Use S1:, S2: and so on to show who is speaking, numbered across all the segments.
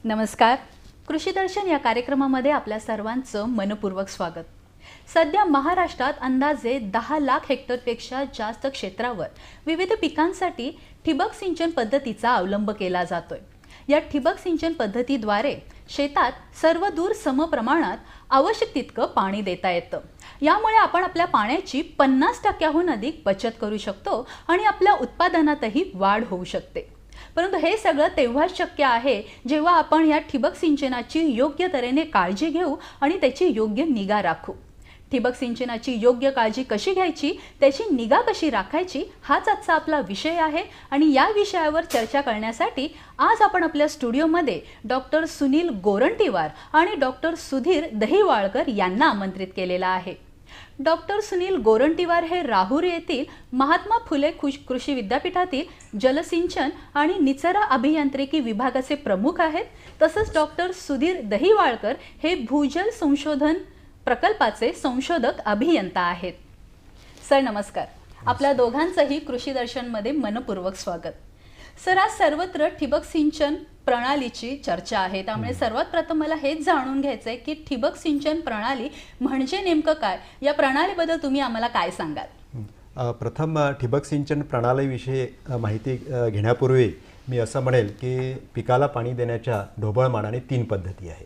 S1: नमस्कार. कृषी दर्शन या कार्यक्रमामध्ये आपल्या सर्वांचं मनपूर्वक स्वागत. सध्या महाराष्ट्रात अंदाजे 10 लाख हेक्टरपेक्षा जास्त क्षेत्रावर विविध पिकांसाठी ठिबक सिंचन पद्धतीचा अवलंब केला जातोय. या ठिबक सिंचन पद्धतीद्वारे शेतात सर्वदूर समप्रमाणात आवश्यक तितकं पाणी देता येतं. यामुळे आपण आपल्या पाण्याची 50% अधिक बचत करू शकतो आणि आपल्या उत्पादनातही वाढ होऊ शकते. परंतु हे सगळं तेव्हाच शक्य आहे जेव्हा आपण या ठिबक सिंचनाची योग्य तऱ्हेने काळजी घेऊ आणि त्याची योग्य निगा राखू. ठिबक सिंचनाची योग्य काळजी कशी घ्यायची, त्याची निगा कशी राखायची, हाच आजचा आपला विषय आहे. आणि या विषयावर चर्चा करण्यासाठी आज आपण आपल्या स्टुडिओमध्ये डॉक्टर सुनील गोरंटीवार आणि डॉक्टर सुधीर दहिवाळकर यांना आमंत्रित केलेला आहे. डॉक्टर सुनील गोरंटीवार हे राहुरी येथील महात्मा फुले कृषी विद्यापीठातील जलसिंचन आणि निचरा अभियांत्रिकी विभागाचे प्रमुख आहेत. तसंच डॉक्टर सुधीर दहिवाळकर हे भूजल संशोधन प्रकल्पाचे संशोधक अभियंता आहेत. सर नमस्कार. आपल्या दोघांचंही कृषी दर्शनमध्ये मनपूर्वक स्वागत. सर, आज सर्वत्र ठिबक सिंचन प्रणालीची चर्चा आहे, त्यामुळे सर्वात प्रथम मला हेच जाणून घ्यायचंय की ठिबक सिंचन प्रणाली म्हणजे नेमकं काय, या प्रणालीबद्दल तुम्ही आम्हाला काय सांगाल?
S2: प्रथम ठिबक सिंचन प्रणालीविषयी माहिती घेण्यापूर्वी मी असं म्हणेल की पिकाला पाणी देण्याच्या ढोबळमानाने 3 पद्धती आहेत.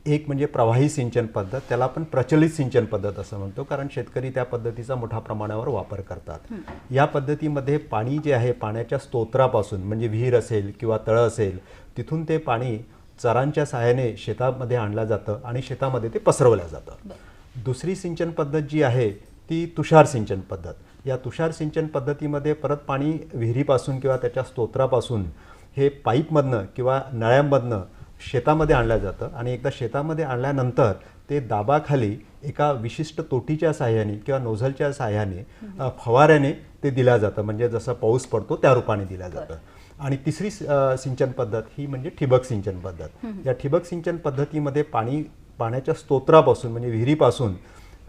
S2: एक म्हणजे प्रवाही सिंचन पद्धत, त्याला आपण प्रचलित सिंचन पद्धत असं म्हणतो, कारण शेतकरी त्या पद्धतीचा मोठ्या प्रमाणावर वापर करतात. या पद्धतीमध्ये पाणी जे आहे पाण्याच्या स्तोत्रापासून म्हणजे विहीर असेल किंवा तळं असेल तिथून ते पाणी चरांच्या सहाय्याने शेतामध्ये आणलं जातं आणि शेतामध्ये ते पसरवलं जातं. दुसरी सिंचन पद्धत जी आहे ती तुषार सिंचन पद्धत. या तुषार सिंचन पद्धतीमध्ये परत पाणी विहिरीपासून किंवा त्याच्या स्तोत्रापासून हे पाईपमधनं किंवा नळ्यांमधनं शेतामध्ये आणलं जातं आणि एकदा शेतामध्ये आणल्यानंतर ते दाबाखाली एका विशिष्ट तोटीच्या साहाय्याने किंवा नोझलच्या साहाय्याने फवाऱ्याने ते दिलं जातं, म्हणजे जसं पाऊस पडतो त्या रूपाने दिलं जातं. आणि तिसरी सिंचन पद्धत ही म्हणजे ठिबक सिंचन पद्धत. या ठिबक सिंचन पद्धतीमध्ये पाण्याच्या स्तोत्रापासून म्हणजे विहिरीपासून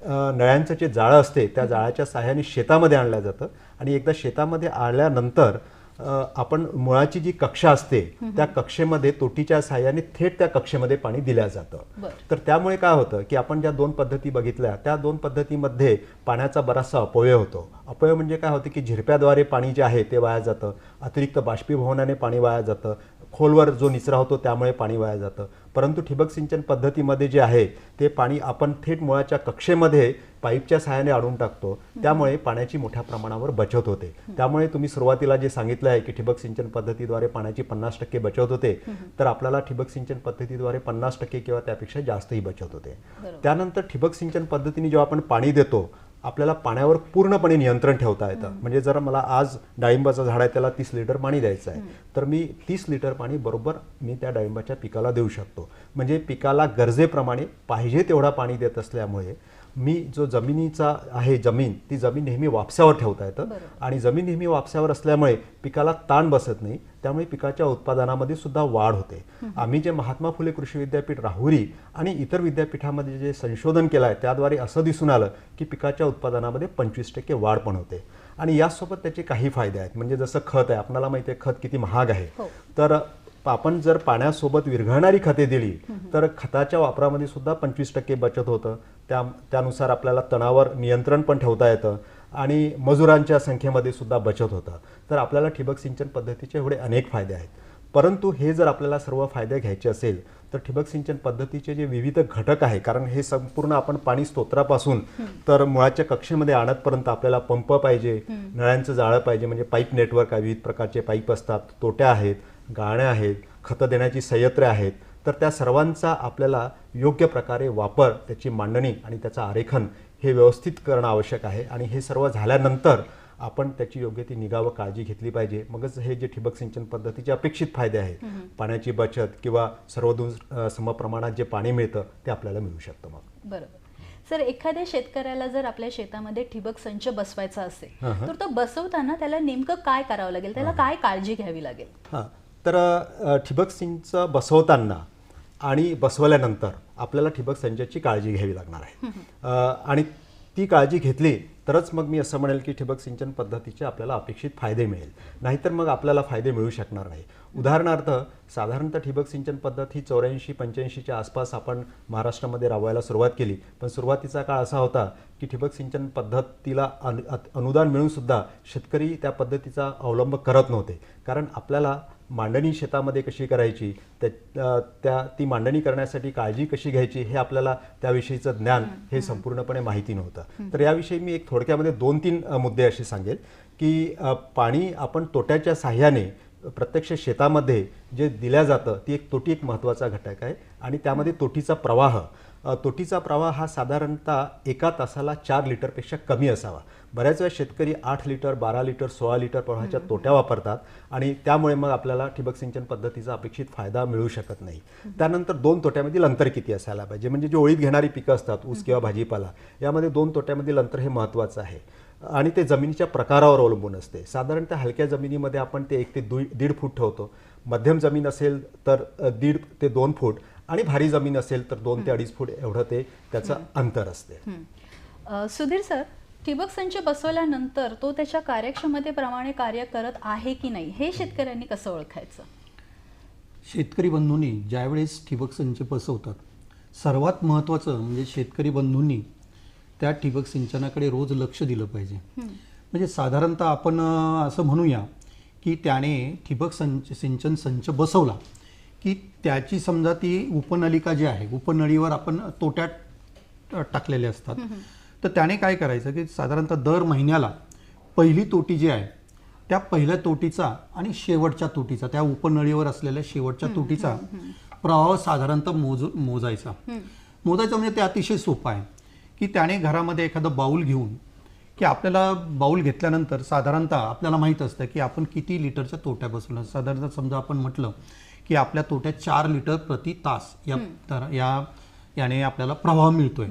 S2: नळ्यांचं जे जाळं असते त्या जाळ्याच्या साहाय्याने शेतामध्ये आणलं जातं आणि एकदा शेतामध्ये आल्यानंतर आपण मुळाची जी कक्षा असते त्या कक्षेमध्ये तोटीच्या साहाय्याने थेट त्या कक्षेमध्ये पाणी दिलं जातं. तर त्यामुळे काय होतं की आपण ज्या 2 पद्धती बघितल्या त्या 2 पद्धतीमध्ये पाण्याचा बराचसा अपव्यय होतो. अपव्यय म्हणजे काय होतं की झिरप्याद्वारे पाणी जे आहे ते वाया जातं, अतिरिक्त बाष्पीभवनाने पाणी वाया जातं, खोलवर जो निचरा होतो त्यामुळे पाणी वाया जातं. परंतु ठिबक सिंचन पद्धतीमध्ये जे आहे ते पाणी आपण थेट मुळाच्या कक्षेमध्ये पाईपच्या सहाय्याने आणून टाकतो, त्यामुळे पाण्याची मोठ्या प्रमाणावर बचत होते. त्यामुळे तुम्ही सुरुवातीला जे सांगितलं आहे की ठिबक सिंचन पद्धतीद्वारे पाण्याची 50% बचत होते, तर आपल्याला ठिबक सिंचन पद्धतीद्वारे 50% किंवा त्यापेक्षा जास्तही बचत होते. त्यानंतर ठिबक सिंचन पद्धतीने जेव्हा आपण पाणी देतो आपल्याला पाण्यावर पूर्णपणे नियंत्रण ठेवता येतं. म्हणजे जर मला आज डाळिंबाचं झाड आहे त्याला 30 लिटर पाणी द्यायचं आहे तर मी 30 लिटर पाणी बरोबर मी त्या डाळिंबाच्या पिकाला देऊ शकतो. म्हणजे पिकाला गरजेप्रमाणे पाहिजे तेवढा पाणी देत असल्यामुळे मी जो जमिनीचा आहे ती जमीन नेहमी वापसावर ठेवता येतं आणि जमीन नेहमी वापसावर असल्यामुळे पिकाला ताण बसत नाही, त्यामुळे पिकाच्या उत्पादनामध्ये सुद्धा वाढ होते. आम्ही जे महात्मा फुले कृषी विद्यापीठ राहुरी आणि इतर विद्यापीठामध्ये जे संशोधन केलं आहे त्याद्वारे असं दिसून आलं की पिकाच्या उत्पादनामध्ये 25% वाढ पण होते. आणि यासोबत त्याचे काही फायदे आहेत. म्हणजे जसं खत आहे, आपल्याला माहिती आहे खत किती महाग आहे, तर आपण जर पाण्यासोबत विरघळणारी खते दिली तर खताच्या वापरामध्ये सुद्धा 25% बचत होतं. त्यानुसार आपल्याला तणावर नियंत्रण पण ठेवता येतं आणि मजुरांच्या संख्येमध्ये सुद्धा बचत होतं. तर आपल्याला ठिबक सिंचन पद्धतीचे एवढे अनेक फायदे आहेत. परंतु हे जर आपल्याला सर्व फायदे घ्यायचे असेल तर ठिबक सिंचन पद्धतीचे जे विविध घटक आहे, कारण हे संपूर्ण आपण पाणी स्तोत्रापासून तर मुळाच्या कक्षेमध्ये आणतपर्यंत आपल्याला पंप पाहिजे, नळ्यांचं जाळं पाहिजे, म्हणजे पाईप नेटवर्क आहे, विविध प्रकारचे पाईप असतात, तोट्या आहेत, गाळण्या आहेत, खतं देण्याची संयंत्रे आहेत. तर त्या सर्वांचा आपल्याला योग्य प्रकारे वापर, त्याची मांडणी आणि त्याचं आरेखन हे व्यवस्थित करणं आवश्यक आहे. आणि हे सर्व झाल्यानंतर आपण त्याची योग्य ती निगा व काळजी घेतली पाहिजे. मगच हे जे ठिबक सिंचन पद्धतीचे अपेक्षित फायदे आहेत, पाण्याची बचत किंवा सर्वदूर समप्रमाणात जे पाणी मिळतं ते आपल्याला मिळू शकतं. मग
S1: बरोबर. सर, एखाद्या शेतकऱ्याला जर आपल्या शेतामध्ये ठिबक संच बसवायचा असेल तर तो बसवताना त्याला नेमकं काय करावं लागेल, त्याला काय काळजी घ्यावी लागेल?
S2: तर ठिबक सिंच बसवताना आणि बसवल्यानंतर आपल्याला ठिबक संचाची काळजी घ्यावी लागणार आहे. आणि ती काळजी घेतली तरच मग मी असं म्हणेल की ठिबक सिंचन पद्धतीचे आपल्याला अपेक्षित फायदे मिळेल, नाहीतर मग आपल्याला फायदे मिळू शकणार नाही. उदाहरणार्थ साधारणतः ठिबक सिंचन पद्धत ही 84-85च्या आसपास आपण महाराष्ट्रामध्ये राबवायला सुरुवात केली, पण सुरुवातीचा काळ असा होता की ठिबक सिंचन पद्धतीला अनुदान मिळूनसुद्धा शेतकरी त्या पद्धतीचा अवलंब करत नव्हते. कारण आपल्याला मांडणी शेतामध्ये कशी करायची, ती मांडणी करण्यासाठी काळजी कशी घ्यायची हे आपल्याला त्याविषयीचं ज्ञान हे संपूर्णपणे माहिती नव्हतं. तर याविषयी मी एक थोडक्यामध्ये 2-3 मुद्दे असे सांगेल की पाणी आपण तोट्याच्या साह्याने प्रत्यक्ष शेतामध्ये जे दिल्या जातं ती एक तोटी एक महत्त्वाचा घटक आहे आणि त्यामध्ये तोटीचा प्रवाह हा साधारणतः एका तासाला 4 लिटरपेक्षा कमी असावा. बऱ्याच वेळा शेतकरी 8 लिटर 12 लिटर 16 लिटर प्रवाहाच्या तोट्या वापरतात आणि त्यामुळे मग आपल्याला ठिबक सिंचन पद्धतीचा अपेक्षित फायदा मिळू शकत नाही. त्यानंतर 2 तोट्यामधील अंतर किती असायला पाहिजे, म्हणजे जे ओळीत घेणारी पिकं असतात ऊस किंवा भाजीपाला यामध्ये 2 तोट्यामधील अंतर हे महत्त्वाचं आहे आणि ते जमिनीच्या प्रकारावर अवलंबून असते. साधारणतः हलक्या जमिनीमध्ये आपण ते 1 ते 1.5 फूट ठेवतो, मध्यम जमीन असेल तर 1.5 ते 2 फूट आणि भारी जमीन असेल तर 2 ते 2.5 फूट एवढं ते त्याचं अंतर असते.
S1: सुधीर सर, ठिबक संच बसवल्यानंतर तो त्याच्या कार्यक्षमतेप्रमाणे कार्य करत आहे की नाही हे शेतकऱ्यांनी कसं ओळखायचं?
S3: शेतकरी बंधूंनी ज्यावेळेस ठिबक संच बसवतात, सर्वात महत्त्वाचं म्हणजे शेतकरी बंधूंनी त्या ठिबक सिंचनाकडे रोज लक्ष दिलं पाहिजे. म्हणजे साधारणतः आपण असं म्हणूया की त्याने ठिबक सिंचन संच बसवला की त्याची समजा ती उपनलिका जी आहे, उपनळीवर आपण तोट्यात टाकलेले असतात, तर त्याने काय करायचं की साधारणतः दर महिन्याला पहिली तोटी जी आहे त्या पहिल्या तोटीचा आणि शेवटच्या तोटीचा, त्या उपनळीवर असलेल्या शेवटच्या तोटीचा प्रवाह साधारणतः मोजायचा म्हणजे ते अतिशय सोपं आहे की त्याने घरामध्ये एखादं बाऊल घेऊन की आपल्याला बाऊल घेतल्यानंतर साधारणतः आपल्याला माहीत असतं की आपण किती लिटरच्या तोट्या बसवल्या. साधारणतः समजा आपण म्हटलं की आपल्या तोट्यात 4 लिटर प्रति तास याने आपल्याला प्रवाह मिळतोय.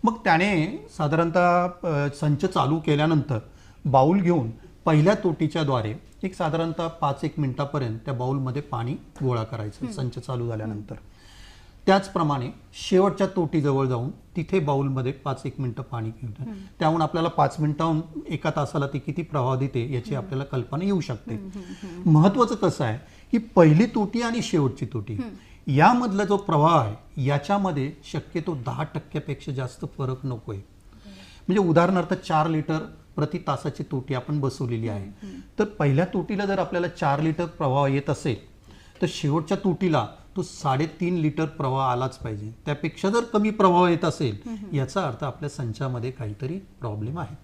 S3: मग त्याने साधारणतः संच चालू केल्यानंतर बाऊल घेऊन पहिल्या तोटीच्या द्वारे एक साधारणतः 5-1 मिनिटापर्यंत त्या बाऊलमध्ये पाणी गोळा करायचं संच चालू झाल्यानंतर. त्याचप्रमाणे शेवटच्या तोटीजवळ जाऊन तिथे बाऊलमध्ये 5-1 मिनिटं पाणी घेऊन त्याहून आपल्याला 5 मिनिटाहून एका तासाला ती किती प्रवाह देते याची आपल्याला कल्पना येऊ शकते. महत्त्वाचं कसं आहे की पहिली तोटी आणि शेवटची तोटी यामधला जो प्रवाह आहे याच्यामध्ये शक्यतो 10% जास्त फरक नकोय. म्हणजे उदाहरणार्थ 4 लिटर प्रति तासाची तोटी आपण बसवलेली आहे, तर पहिल्या तोटीला जर आपल्याला 4 लिटर प्रवाह येत असेल तर शेवटच्या तोटीला तो 3.5 लिटर प्रवाह आलाच पाहिजे. त्यापेक्षा जर कमी प्रवाह येत असेल याचा अर्थ आपल्या संचामध्ये काहीतरी प्रॉब्लेम आहे.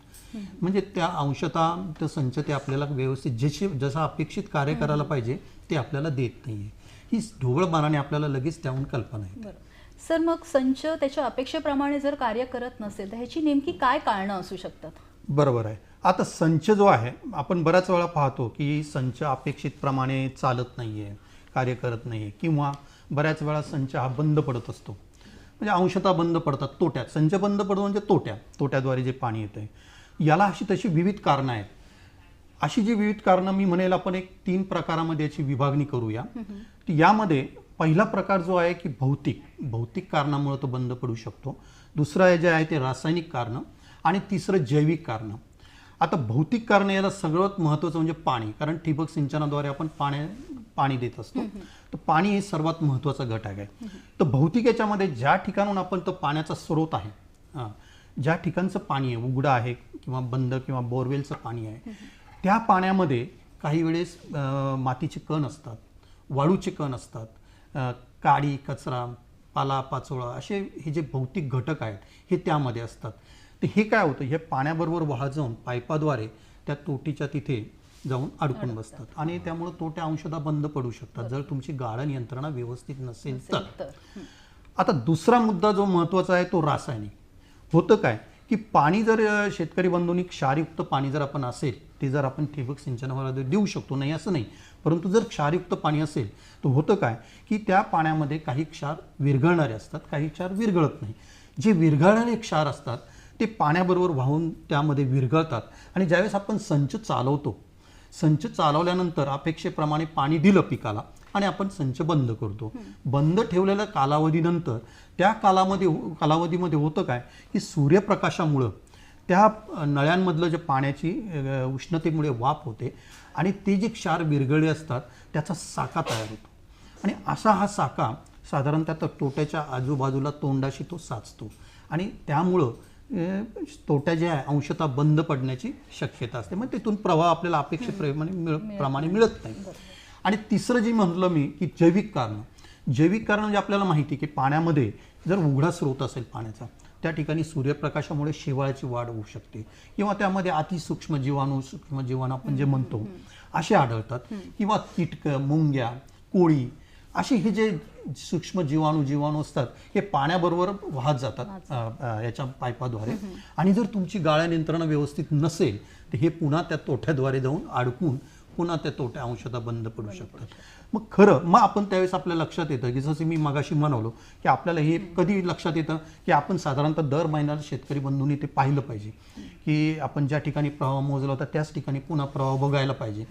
S3: म्हणजे त्या अंशतः तो संच ते आपल्याला व्यवस्थित जसं अपेक्षित कार्य करायला पाहिजे ते आपल्याला देत नाहीये. ही ढोबळमानाने आपल्याला लगेच त्याहून कल्पना येते.
S1: सर, मग संच त्याच्या अपेक्षेप्रमाणे जर कार्य करत नसेल तर ह्याची नेमकी काय कारणं असू शकतात?
S3: बरोबर आहे. आता संच जो आहे आपण बऱ्याच वेळा पाहतो की संच अपेक्षित प्रमाणे चालत नाहीये, कार्य करत नाही, किंवा बऱ्याच वेळा संच हा बंद पडत असतो. म्हणजे अंशतः बंद पडतात तोट्यात. संच बंद पडतो म्हणजे तोट्याद्वारे जे पाणी येतंय याला अशी तशी विविध कारणं आहेत. अशी जी विविध कारणं मी म्हणेल आपण एक 3 प्रकारामध्ये याची विभागणी करूया. यामध्ये पहिला प्रकार जो आहे की भौतिक कारणामुळे तो बंद पडू शकतो. दुसरं जे आहे ते रासायनिक कारणं आणि तिसरं जैविक कारणं. आता भौतिक कारण याला सगळ्यात महत्त्वाचं म्हणजे पाणी, कारण ठिबक सिंचनाद्वारे आपण पाणी देत असतो, तर पाणी हे सर्वात महत्त्वाचा घटक आहे. तर भौतिक याच्यामध्ये ज्या ठिकाणून आपण तो पाण्याचा स्रोत आहे, ज्या ठिकाणचं पाणी आहे, उघडं आहे किंवा बंद किंवा बोरवेलचं पाणी आहे, त्या पाण्यामध्ये काही वेळेस मातीचे कण असतात, वाळूचे कण असतात, काडी कचरा पालापाचोळा असे हे जे भौतिक घटक आहेत हे त्यामध्ये असतात. तर हे काय होतं, हे पाण्याबरोबर वाहत जाऊन पाईपाद्वारे त्या तोटीच्या तिथे जाऊन अडकून बसतात आणि त्यामुळे तोट्या अंशतः बंद पडू शकतात जर तुमची गाळण यंत्रणा व्यवस्थित नसेल तर. आता दुसरा मुद्दा जो महत्त्वाचा आहे तो रासायनिक. होतं काय की पाणी जर शेतकरी बंधूंनी क्षारयुक्त पाणी जर आपण असेल ते जर आपण ठिबक सिंचनावर देऊ शकतो, नाही असं नाही, परंतु जर क्षारयुक्त पाणी असेल तर होतं काय की त्या पाण्यामध्ये काही क्षार विरघळणारे असतात, काही क्षार विरघळत नाही. जे विरघळणारे क्षार असतात ते पाण्याबरोबर वाहून त्यामध्ये विरघळतात आणि ज्यावेळेस आपण संच चालवल्यानंतर अपेक्षेप्रमाणे पाणी दिलं पिकाला आणि आपण संच बंद करतो. बंद ठेवलेल्या कालावधीनंतर त्या कालावधीमध्ये होतं काय की सूर्यप्रकाशामुळं त्या नळ्यांमधलं जे पाण्याची उष्णतेमुळे वाफ होते आणि ते जे क्षार विरघळले असतात त्याचा साका तयार होतो आणि असा हा साका साधारणतः तोट्याच्या आजूबाजूला तोंडाशी तो साचतो आणि त्यामुळं तोट्या जे आहे अंशतः बंद पडण्याची शक्यता असते. मग तिथून प्रवाह आपल्याला अपेक्षित प्रमाणे मिळत नाही. आणि तिसरं जे म्हटलं मी की जैविक कारण म्हणजे आपल्याला माहिती आहे की पाण्यामध्ये जर उघडा स्रोत असेल पाण्याचा त्या ठिकाणी सूर्यप्रकाशामुळे शेवाळाची वाढ होऊ शकते किंवा त्यामध्ये अतिसूक्ष्म सूक्ष्म आपण जे म्हणतो असे आढळतात किंवा कीटक, मुंग्या, कोळी असे हे जे सूक्ष्म जीवाणू असतात हे पाण्याबरोबर वाहत जातात याच्या पाईपाद्वारे आणि जर तुमची गाळण यंत्रणा व्यवस्थित नसेल तर हे पुन्हा त्या तोट्याद्वारे जाऊन अडकून पुन्हा त्या तोट्या अंशतः बंद पडू शकतात. मग आपण त्यावेळेस आपल्या लक्षात येतं की जसं मी मगाशी म्हणालो की आपल्याला हे कधी लक्षात येतं की आपण साधारणतः दर महिन्याला शेतकरी बंधूंनी ते पाहिलं पाहिजे की आपण ज्या ठिकाणी प्रवाह मोजला होता त्याच ठिकाणी पुन्हा प्रवाह बघायला पाहिजे.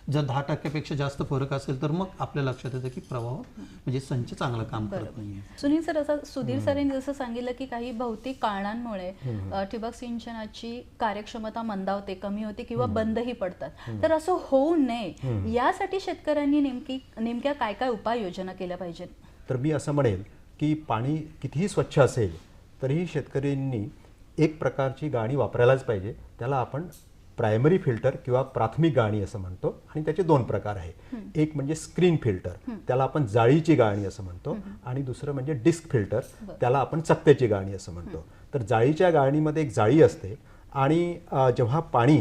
S3: जर 10% जास्त फरक असेल तर मग आपल्या लक्षात येतं की प्रवाह म्हणजे संच चांगलं काम करत नाहीये.
S1: सुनील सर, असं सुधीर सरांनी जसं सांगितलं की काही भौतिक कारणांमुळे ठिबक सिंचनाची कार्यक्षमता मंदावते, कमी होते किंवा बंदही पडतात. तर असं होऊ नये यासाठी शेतकऱ्यांनी नेमक्या काय काय उपाययोजना केल्या पाहिजेत?
S2: तर मी असं म्हणेल की पाणी कितीही स्वच्छ असेल तरीही शेतकऱ्यांनी एक प्रकारची गाणी वापरायलाच पाहिजे. त्याला आपण प्रायमरी फिल्टर किंवा प्राथमिक गाणी असं म्हणतो आणि त्याचे 2 प्रकार आहे. एक म्हणजे स्क्रीन फिल्टर, त्याला आपण जाळीची गाणी असं म्हणतो आणि दुसरं म्हणजे डिस्क फिल्टर, त्याला आपण चकत्याची गाणी असं म्हणतो. तर जाळीच्या गाणीमध्ये एक जाळी असते आणि जेव्हा पाणी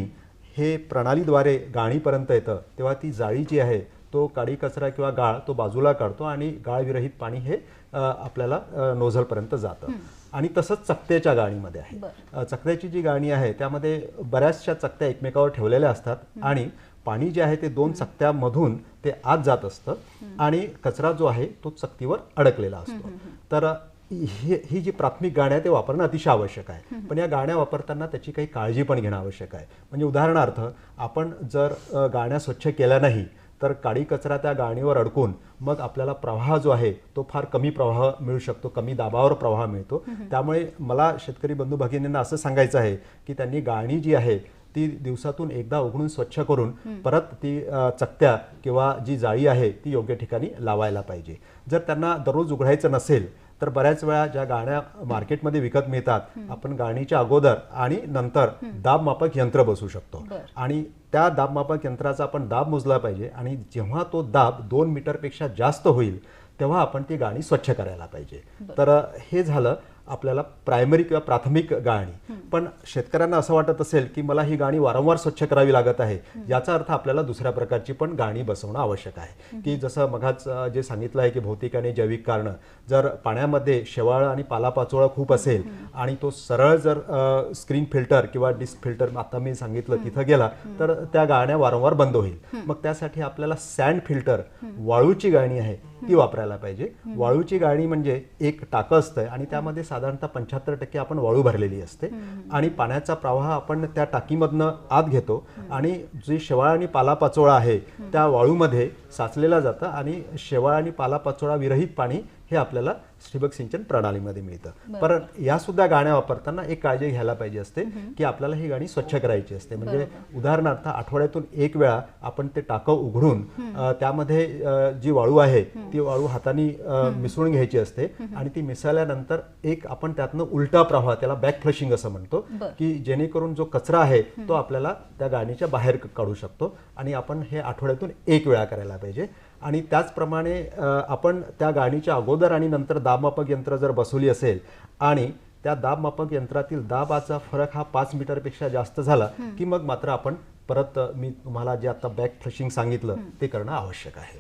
S2: हे प्रणालीद्वारे गाणीपर्यंत येतं तेव्हा ती जाळी जी आहे तो काडी कचरा किंवा गाळ तो बाजूला काढतो आणि गाळविरहित पाणी हे आपल्याला नोझलपर्यंत जातं. आणि तसंच चकत्याच्या गाणीमध्ये आहे. चकत्याची जी गाणी आहे त्यामध्ये बऱ्याचशा चकत्या एकमेकावर ठेवलेल्या असतात आणि पाणी जे आहे ते 2 चकत्यामधून ते आत जात असतं आणि कचरा जो आहे तो चकतीवर अडकलेला असतो. तर ही जी प्राथमिक गाणी आहे ते वापरणं अतिशय आवश्यक आहे. पण या गाण्या वापरताना त्याची काही काळजी पण घेणं आवश्यक आहे. म्हणजे उदाहरणार्थ आपण जर गाण्या स्वच्छ केल्या नाही तर काडी कचरा त्या गाणीवर अडकून मग आपल्याला प्रवाह जो आहे तो फार कमी प्रवाह मिळू शकतो, कमी दाबावर प्रवाह मिळतो. त्यामुळे मला शेतकरी बंधू भगिनींना असं सांगायचं आहे की त्यांनी गाणी जी आहे ती दिवसातून एकदा उघडून स्वच्छ करून परत ती चकत्या किंवा जी जाळी आहे ती योग्य ठिकाणी लावायला पाहिजे. जर त्यांना दररोज उघडायचं नसेल तर बऱ्याच वेळा ज्या गाण्या मार्केटमध्ये विकत मिळतात आपण गाणीच्या अगोदर आणि नंतर दाबमापक यंत्र बसवू शकतो आणि त्या दाबमापक यंत्राचा आपण दाब मोजला पाहिजे आणि जेव्हा तो दाब 2 मीटरपेक्षा जास्त होईल तेव्हा आपण ती गाणी स्वच्छ करायला पाहिजे. तर हे झालं आपल्याला प्रायमरी किंवा प्राथमिक गाणी. पण शेतकऱ्यांना असं वाटत असेल की मला ही गाणी वारंवार स्वच्छ करावी लागत आहे, याचा अर्थ आपल्याला दुसऱ्या प्रकारची पण गाणी बसवणं आवश्यक आहे. की जसं मगाच जे सांगितलं आहे की भौतिक आणि जैविक कारणं, जर पाण्यामध्ये शेवाळ आणि पालापाचोळा खूप असेल आणि तो सरळ जर स्क्रीन फिल्टर किंवा डिस्क फिल्टर आता मी सांगितलं तिथं गेला तर त्या गाण्या वारंवार बंद होईल. मग त्यासाठी आपल्याला सँड फिल्टर, वाळूची गाणी आहे ती वापरायला पाहिजे. वाळूची गाणी म्हणजे एक टाकं असतं आणि त्यामध्ये साधारणतः 75% आपण वाळू भरलेली असते आणि पाण्याचा प्रवाह आपण त्या टाकीमधनं आत घेतो आणि जे शेवाळ आणि पालापाचोळा आहे त्या वाळूमध्ये साचलेला जातं आणि शेवाळ आणि पालापाचोळा विरहित पाणी हे आपल्याला ठिबक सिंचन प्रणालीमध्ये मिळतं. पण या सुद्धा गाण्या वापरताना एक काळजी घ्यायला पाहिजे असते की आपल्याला ही गाणी स्वच्छ करायची असते. म्हणजे उदाहरणार्थ आठवड्यातून 1 वेळा आपण ते टाकं उघडून त्यामध्ये जी वाळू आहे ती वाळू हाताने मिसळून घ्यायची असते आणि ती मिसळल्यानंतर एक आपण त्यातनं उलटा प्रवाह, त्याला बॅक फ्लशिंग असं म्हणतो, की जेणेकरून जो कचरा आहे तो आपल्याला त्या गाणीच्या बाहेर काढू शकतो आणि आपण हे आठवड्यातून 1 वेळा करायला पाहिजे. आणि त्याचप्रमाणे आपण त्या गाणीच्या अगोदर आणि नंतर दाबमापक यंत्र जर बसवली असेल आणि त्या दाबमापक यंत्रातील दाबाचा फरक हा 5 मीटरपेक्षा जास्त झाला की मग मात्र आपण परत मी तुम्हाला जे आता बॅक फ्लशिंग सांगितलं ते करणं आवश्यक आहे.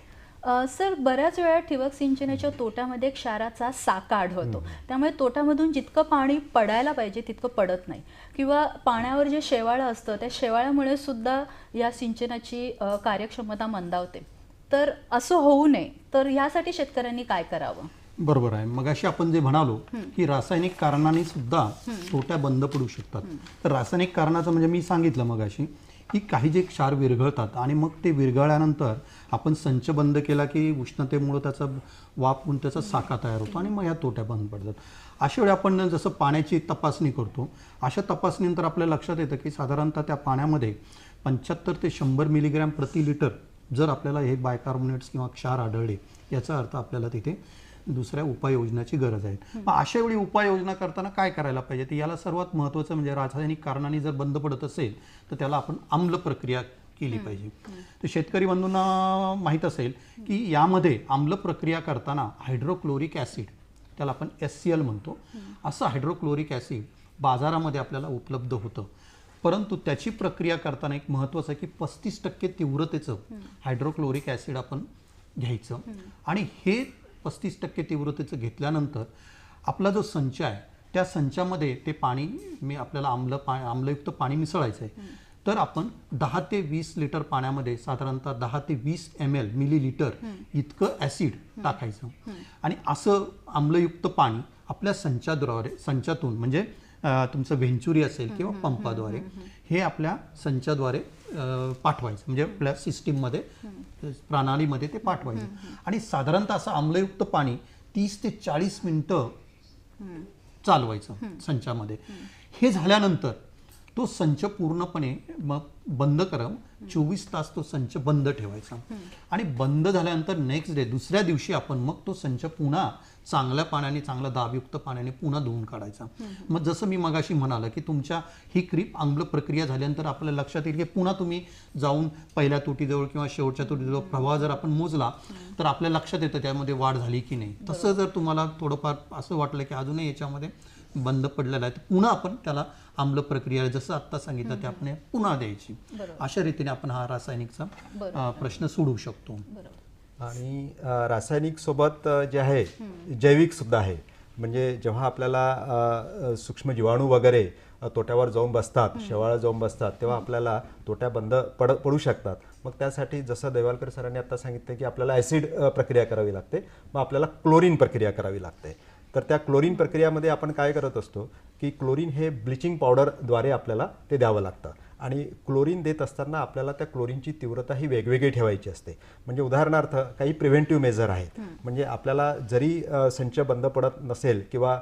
S1: सर, बऱ्याच वेळा ठिबक सिंचनाच्या तोट्यामध्ये क्षाराचा साका आढळतो, त्यामुळे तोट्यामधून जितकं पाणी पडायला पाहिजे तितकं पडत नाही किंवा पाण्यावर जे शेवाळ असतं त्या शेवाळ्यामुळे सुद्धा या सिंचनाची कार्यक्षमता मंदावते. तर असं होऊ नये तर यासाठी शेतकऱ्यांनी काय करावं?
S3: बरोबर आहे. मगाशी आपण जे म्हणालो की रासायनिक कारणाने सुद्धा तोट्या बंद पडू शकतात. तर रासायनिक कारणाचं म्हणजे मी सांगितलं मगाशी की काही जे क्षार विरघळतात आणि मग ते विरघळल्यानंतर आपण संच बंद केला की उष्णतेमुळे त्याचा वाफ होऊन त्याचा साका तयार होतो आणि मग ह्या तोट्या बंद पडतात. अशा वेळी आपण जसं पाण्याची तपासणी करतो, अशा तपासणीनंतर आपल्या लक्षात येतं की साधारणतः त्या पाण्यामध्ये 75 ते 100 मिलीग्रॅम प्रति लिटर जर आपल्याला हे बायकार्बोनेट्स किंवा क्षार आढळले, याचा अर्थ आपल्याला तिथे दुसऱ्या उपाययोजनाची गरज आहे. मग अशा वेळी उपाययोजना करताना काय करायला पाहिजे, तर याला सर्वात महत्त्वाचं म्हणजे रासायनिक कारणाने जर बंद पडत असेल तर त्याला आपण आम्ल प्रक्रिया केली पाहिजे. तर शेतकरी बंधूंना माहीत असेल की यामध्ये आम्ल प्रक्रिया करताना हायड्रोक्लोरिक ॲसिड, त्याला आपण HCl म्हणतो, असं हायड्रोक्लोरिक ॲसिड बाजारामध्ये आपल्याला उपलब्ध होतं. परंतु त्याची प्रक्रिया करताना एक महत्त्वाचं आहे की 35% तीव्रतेचं हायड्रोक्लोरिक ॲसिड आपण घ्यायचं आणि हे 35% तीव्रतेचं घेतल्यानंतर आपला जो संच आहे त्या संचामध्ये ते पाणी आपल्याला आम्लयुक्त पाणी मिसळायचं आहे. तर आपण 10 ते 20 लिटर पाण्यामध्ये साधारणतः 10 ते 20 ml मिलीलिटर इतकं ॲसिड टाकायचं आणि असं आम्लयुक्त पाणी आपल्या संचातून म्हणजे तुमचं व्हेंचुरी असेल किंवा पंपाद्वारे हे आपल्या संचाद्वारे पाठवायचं, म्हणजे आपल्या सिस्टीममध्ये प्रणालीमध्ये ते पाठवायचं आणि साधारणतः असं आम्लयुक्त पाणी 30 ते 40 मिनिटं चालवायचं संचामध्ये. हे झाल्यानंतर तो संच पूर्णपणे मग बंद करून 24 तास तो संच बंद ठेवायचा आणि बंद झाल्यानंतर नेक्स्ट डे दुसऱ्या दिवशी आपण मग तो संच पुन्हा चांगल्या पाण्याने, चांगल्या दाबयुक्त पाण्याने पुन्हा धुवून काढायचा. मग जसं मी मगाशी म्हणालं की तुमच्या ही क्रीप आम्ल प्रक्रिया झाल्यानंतर आपल्या लक्षात येईल की पुन्हा तुम्ही जाऊन पहिल्या तुटीजवळ किंवा शेवटच्या तुटीजवळ प्रवाह जर आपण मोजला तर आपल्या लक्षात येतं त्यामध्ये वाढ झाली की नाही. तसं जर तुम्हाला थोडंफार असं वाटलं की अजूनही याच्यामध्ये बंद पडलेला आहे तर पुन्हा आपण त्याला आम्ल प्रक्रिया जसं आत्ता सांगितलं त्याप्रमाणे पुन्हा द्यायची. अशा रीतीने आपण हा रासायनिकचा प्रश्न सोडवू शकतो.
S2: आणि रासायनिक सोबत जे आहे जैविक सुद्धा आहे. म्हणजे जेव्हा आपल्याला सूक्ष्म जीवाणू वगैरे तोट्यावर जाऊन बसतात, शेवाळं जाऊन बसतात, तेव्हा आपल्याला तोट्या बंद पडू शकतात. मग त्यासाठी जसं देवालकर सरांनी आता सांगितलं की आपल्याला ॲसिड प्रक्रिया करावी लागते, मग आपल्याला क्लोरीन प्रक्रिया करावी लागते. तर त्या क्लोरीन प्रक्रियामध्ये आपण काय करत असतो की क्लोरीन हे ब्लिचिंग पावडरद्वारे आपल्याला ते द्यावं लागतं आणि क्लोरीन देत असताना आपल्याला त्या क्लोरीनची तीव्रता ही वेगवेगळी ठेवायची असते. म्हणजे उदाहरणार्थ काही प्रिव्हेंटिव्ह मेजर आहेत. म्हणजे आपल्याला जरी संच बंद पडत नसेल किंवा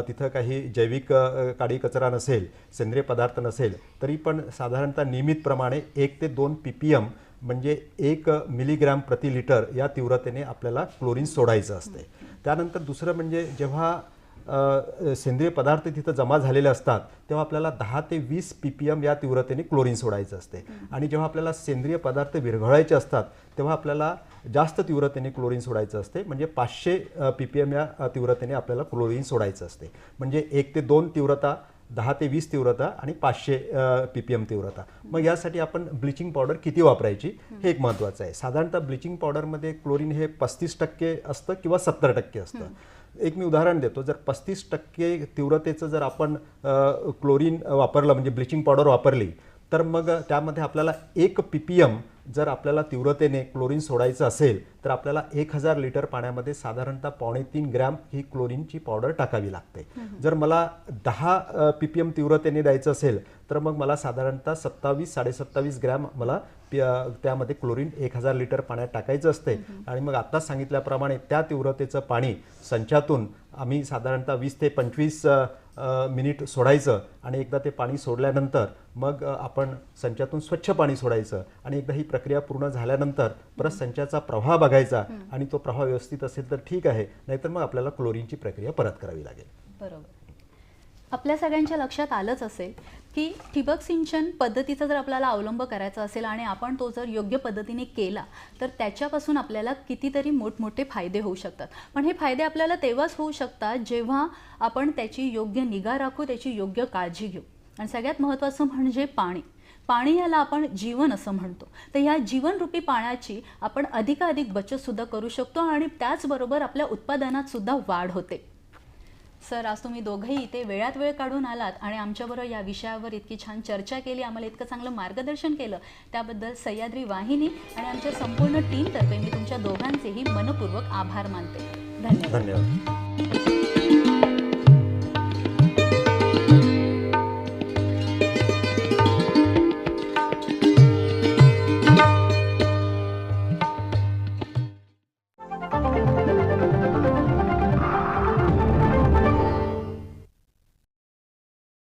S2: तिथं काही जैविक काडी कचरा नसेल, सेंद्रिय पदार्थ नसेल, तरी पण साधारणतः नियमितप्रमाणे 1 ते 2 ppm म्हणजे 1 मिलीग्रॅम प्रति लिटर या तीव्रतेने आपल्याला क्लोरीन सोडायचं असते. त्यानंतर दुसरं म्हणजे जेव्हा सेंद्रिय पदार्थ तिथं जमा झालेले असतात तेव्हा आपल्याला 10 ते 20 ppm या तीव्रतेने क्लोरीन सोडायचं असते आणि जेव्हा आपल्याला सेंद्रिय पदार्थ विरघळायचे असतात तेव्हा आपल्याला जास्त तीव्रतेने क्लोरीन सोडायचं असते. म्हणजे 500 ppm या तीव्रतेने आपल्याला क्लोरीन सोडायचं असते. म्हणजे 1 ते 2 तीव्रता, 10 ते 20 तीव्रता आणि 500 ppm तीव्रता. मग यासाठी आपण ब्लिचिंग पावडर किती वापरायची हे एक महत्त्वाचं आहे. साधारणतः ब्लिचिंग पावडरमध्ये क्लोरीन हे 35% असतं किंवा 70% असतं. एक मी उदाहरण देतो. जर 35% तीव्रतेचं जर आपण क्लोरीन वापरलं म्हणजे ब्लिचिंग पावडर वापरली तर मग त्यामध्ये आपल्याला 1 ppm जर आपल्याला तीव्रतेने क्लोरीन सोडायचं असेल तर आपल्याला 1000 लिटर पाण्यामध्ये साधारणतः 2.5 ग्रॅम ही क्लोरीनची पावडर टाकावी लागते. जर मला 10 ppm तीव्रतेने द्यायचं असेल तर मग मला साधारणतः 27-27.5 ग्रॅम मला त्यामध्ये क्लोरीन 1000 लिटर पाण्यात टाकायचं असते आणि मग आत्ताच सांगितल्याप्रमाणे त्या तीव्रतेचं पाणी संचातून आम्ही साधारणतः 20 ते 25 मिनिट सोडायचं आणि एकदा ते पाणी सोडल्यानंतर मग आपण संचातून स्वच्छ पाणी सोडायचं आणि एकदा ही प्रक्रिया पूर्ण झाल्यानंतर परत संचाचा प्रवाह बघायचा आणि तो प्रवाह व्यवस्थित असेल तर ठीक आहे, नाहीतर मग आपल्याला क्लोरीनची प्रक्रिया परत करावी लागेल.
S1: बरोबर. आपल्या सगळ्यांच्या लक्षात आलंच असेल की ठिबक सिंचन पद्धतीचा जर आपल्याला अवलंब करायचा असेल आणि आपण तो जर योग्य पद्धतीने केला तर त्याच्यापासून आपल्याला कितीतरी मोठमोठे फायदे होऊ शकतात. पण हे फायदे आपल्याला तेव्हाच होऊ शकतात जेव्हा आपण त्याची योग्य निगा राखू, त्याची योग्य काळजी घेऊ. आणि सगळ्यात महत्त्वाचं म्हणजे पाणी याला आपण जीवन असं म्हणतो. तर ह्या जीवनरूपी पाण्याची आपण अधिकाधिक बचतसुद्धा करू शकतो आणि त्याचबरोबर आपल्या उत्पादनात सुद्धा वाढ होते. सर, आज तुम्ही दोघंही इथे वेळात वेळ काढून आलात आणि आमच्याबरोबर या विषयावर इतकी छान चर्चा केली, आम्हाला इतकं चांगलं मार्गदर्शन केलं, त्याबद्दल सह्याद्री वाहिनी आणि आमच्या संपूर्ण टीमतर्फे मी तुमच्या दोघांचेही मनपूर्वक आभार मानते. धन्यवाद.